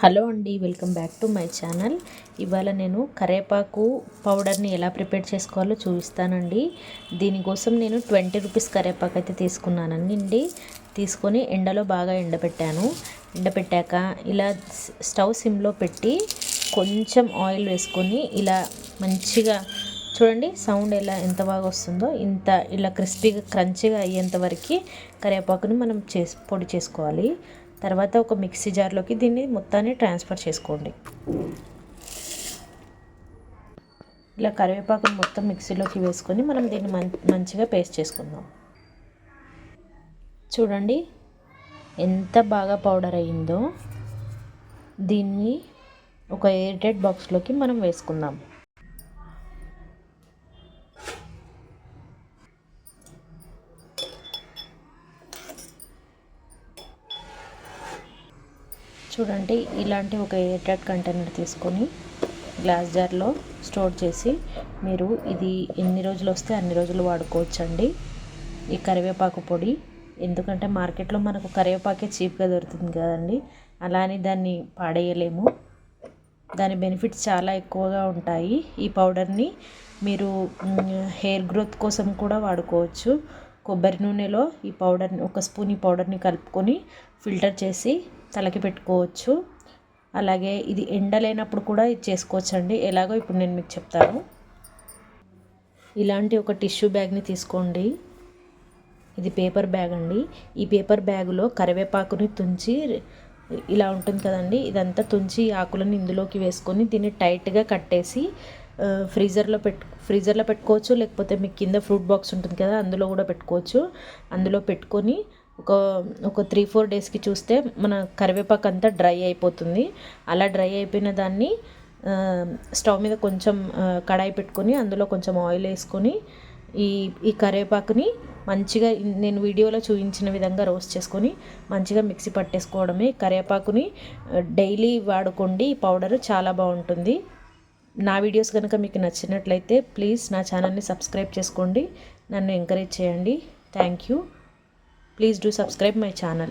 Hello అండి, welcome back to my channel. ఇవాళ నేను కరివేపాకు పౌడర్ని ఎలా ప్రిపేర్ చేసుకోవాలో చూపిస్తానండి. దీనికోసం నేను 20 రూపీస్ కరివేపాకు అయితే తీసుకున్నానండి. తీసుకొని ఎండలో బాగా ఎండపెట్టాక ఇలా స్టవ్ సిమ్లో పెట్టి కొంచెం ఆయిల్ వేసుకొని ఇలా మంచిగా చూడండి, సౌండ్ ఎంత బాగా వస్తుందో. ఇలా క్రిస్పీగా క్రంచీగా అయ్యేంత వరకు కరివేపాకుని మనం పొడి చేసుకోవాలి. తర్వాత ఒక మిక్సీ జార్లోకి దీన్ని మొత్తాన్ని ట్రాన్స్ఫర్ చేసుకోండి. ఇలా కరివేపాకుని మొత్తం మిక్సీలోకి వేసుకొని మనం దీన్ని మంచిగా పేస్ట్ చేసుకుందాం. చూడండి ఎంత బాగా పౌడర్ అయ్యిందో. దీన్ని ఒక ఎయిర్టైట్ బాక్స్లోకి మనం వేసుకుందాం. చూడండి, ఇలాంటి ఒక ఎయిర్టైట్ కంటైనర్ తీసుకొని గ్లాస్ జార్లో స్టోర్ చేసి మీరు ఇది ఎన్ని రోజులు వస్తే అన్ని రోజులు వాడుకోవచ్చండి ఈ కరివేపాకు పొడి. ఎందుకంటే మార్కెట్లో మనకు కరివేపాకే చీప్గా దొరుకుతుంది కదండి, అలా అని దాన్ని పాడేయలేము. దాని బెనిఫిట్స్ చాలా ఎక్కువగా ఉంటాయి. ఈ పౌడర్ని మీరు హెయిర్ గ్రోత్ కోసం కూడా వాడుకోవచ్చు. కొబ్బరి నూనెలో ఈ పౌడర్ని ఒక స్పూన్ ఈ పౌడర్ని కలుపుకొని ఫిల్టర్ చేసి తలకి పెట్టుకోవచ్చు. అలాగే ఇది ఎండలేనప్పుడు కూడా ఇది చేసుకోవచ్చు అండి. ఎలాగో ఇప్పుడు నేను మీకు చెప్తాను. ఇలాంటి ఒక టిష్యూ బ్యాగ్ని తీసుకోండి. ఇది పేపర్ బ్యాగ్ అండి. ఈ పేపర్ బ్యాగులో కరివేపాకుని తుంచి ఇలా ఉంటుంది కదండి, ఇదంతా తుంచి ఆకులను ఇందులోకి వేసుకొని దీన్ని టైట్గా కట్టేసి ఫ్రీజర్లో పెట్టుకోవచ్చు. లేకపోతే మీకు కింద ఫ్రూట్ బాక్స్ ఉంటుంది కదా, అందులో కూడా పెట్టుకోవచ్చు. అందులో పెట్టుకొని ఒక 3-4 డేస్కి చూస్తే మన కరివేపాకు అంతా డ్రై అయిపోతుంది. అలా డ్రై అయిపోయిన దాన్ని స్టవ్ మీద కొంచెం కడాయి పెట్టుకొని అందులో కొంచెం ఆయిల్ వేసుకొని ఈ కరివేపాకుని మంచిగా నేను వీడియోలో చూపించిన విధంగా రోస్ట్ చేసుకొని మంచిగా మిక్సీ పట్టేసుకోవడమే. కరివేపాకుని డైలీ వాడుకోండి. ఈ పౌడర్ చాలా బాగుంటుంది. నా వీడియోస్ కనుక మీకు నచ్చినట్లయితే ప్లీజ్ నా ఛానల్ని సబ్స్క్రైబ్ చేసుకోండి. నన్ను ఎంకరేజ్ చేయండి. Thank you. Please do subscribe my channel.